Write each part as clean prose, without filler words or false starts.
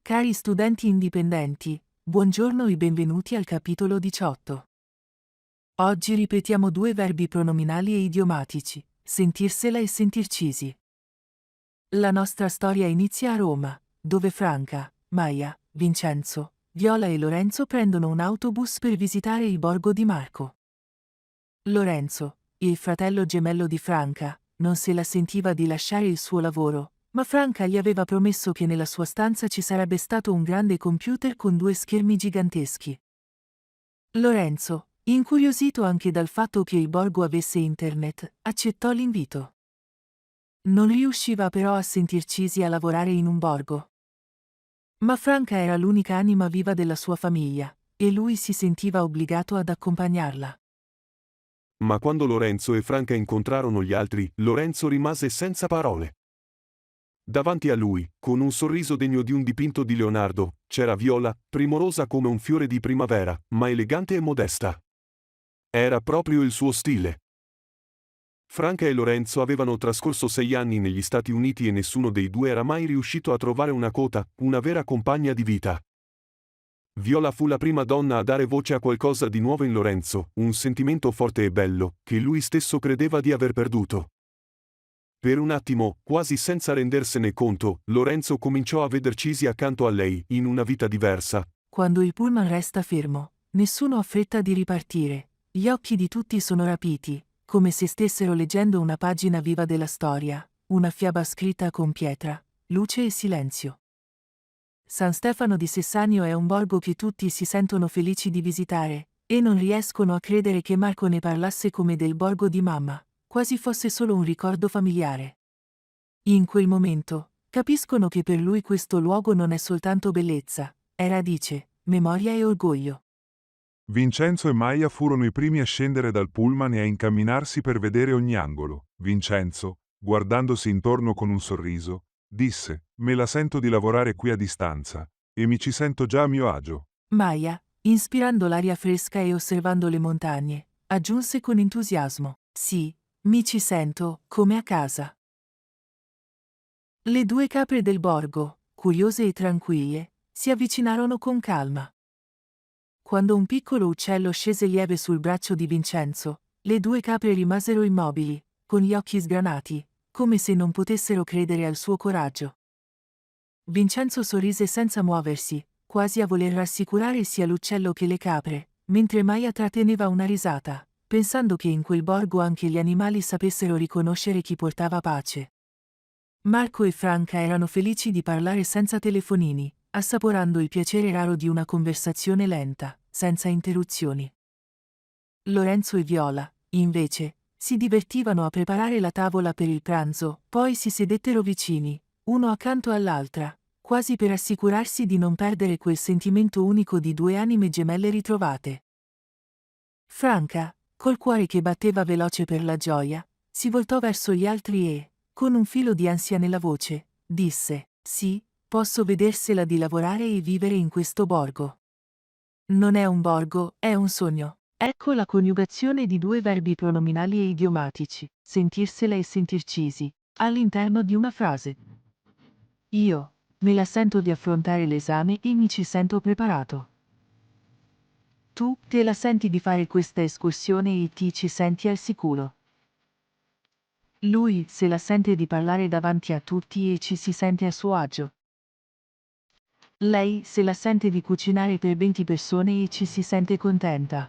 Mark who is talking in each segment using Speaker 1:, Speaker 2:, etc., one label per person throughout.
Speaker 1: Cari studenti indipendenti, buongiorno e benvenuti al capitolo 18. Oggi ripetiamo due verbi pronominali e idiomatici, sentirsela e sentircisi. La nostra storia inizia a Roma, dove Franca, Maya, Vincenzo, Viola e Lorenzo prendono un autobus per visitare il borgo di Marco. Lorenzo, il fratello gemello di Franca, non se la sentiva di lasciare il suo lavoro, ma Franca gli aveva promesso che nella sua stanza ci sarebbe stato un grande computer con 2 schermi giganteschi. Lorenzo, incuriosito anche dal fatto che il borgo avesse internet, accettò l'invito. Non riusciva però a sentircisi a lavorare in un borgo. Ma Franca era l'unica anima viva della sua famiglia, e lui si sentiva obbligato ad accompagnarla.
Speaker 2: Ma quando Lorenzo e Franca incontrarono gli altri, Lorenzo rimase senza parole. Davanti a lui, con un sorriso degno di un dipinto di Leonardo, c'era Viola, primorosa come un fiore di primavera, ma elegante e modesta. Era proprio il suo stile. Franca e Lorenzo avevano trascorso 6 anni negli Stati Uniti e nessuno dei due era mai riuscito a trovare una cota, una vera compagna di vita. Viola fu la prima donna a dare voce a qualcosa di nuovo in Lorenzo, un sentimento forte e bello, che lui stesso credeva di aver perduto. Per un attimo, quasi senza rendersene conto, Lorenzo cominciò a vedercisi accanto a lei, in una vita diversa.
Speaker 1: Quando il pullman resta fermo, nessuno ha fretta di ripartire, gli occhi di tutti sono rapiti, come se stessero leggendo una pagina viva della storia, una fiaba scritta con pietra, luce e silenzio. San Stefano di Sessanio è un borgo che tutti si sentono felici di visitare, e non riescono a credere che Marco ne parlasse come del borgo di mamma, quasi fosse solo un ricordo familiare. In quel momento, capiscono che per lui questo luogo non è soltanto bellezza, è radice, memoria e orgoglio.
Speaker 3: Vincenzo e Maya furono i primi a scendere dal pullman e a incamminarsi per vedere ogni angolo. Vincenzo, guardandosi intorno con un sorriso, disse: "Me la sento di lavorare qui a distanza, e mi ci sento già a mio agio."
Speaker 1: Maya, inspirando l'aria fresca e osservando le montagne, aggiunse con entusiasmo: "Sì, mi ci sento, come a casa." Le 2 capre del borgo, curiose e tranquille, si avvicinarono con calma. Quando un piccolo uccello scese lieve sul braccio di Vincenzo, le 2 capre rimasero immobili, con gli occhi sgranati, come se non potessero credere al suo coraggio. Vincenzo sorrise senza muoversi, quasi a voler rassicurare sia l'uccello che le capre, mentre Maya tratteneva una risata, pensando che in quel borgo anche gli animali sapessero riconoscere chi portava pace. Marco e Franca erano felici di parlare senza telefonini, assaporando il piacere raro di una conversazione lenta, senza interruzioni. Lorenzo e Viola, invece, si divertivano a preparare la tavola per il pranzo, poi si sedettero vicini, uno accanto all'altra, quasi per assicurarsi di non perdere quel sentimento unico di 2 anime gemelle ritrovate. Franca, col cuore che batteva veloce per la gioia, si voltò verso gli altri e, con un filo di ansia nella voce, disse: "Sì, posso vedersela di lavorare e vivere in questo borgo." Non è un borgo, è un sogno. Ecco la coniugazione di 2 verbi pronominali e idiomatici, sentirsela e sentircisi, all'interno di una frase. Io, me la sento di affrontare l'esame e mi ci sento preparato. Tu, te la senti di fare questa escursione e ti ci senti al sicuro. Lui se la sente di parlare davanti a tutti e ci si sente a suo agio. Lei se la sente di cucinare per 20 persone e ci si sente contenta.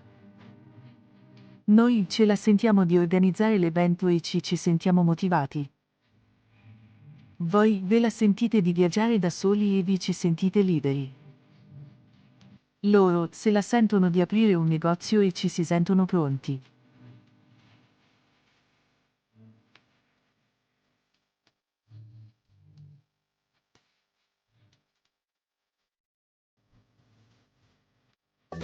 Speaker 1: Noi ce la sentiamo di organizzare l'evento e ci sentiamo motivati. Voi ve la sentite di viaggiare da soli e vi ci sentite liberi. Loro se la sentono di aprire un negozio e ci si sentono pronti.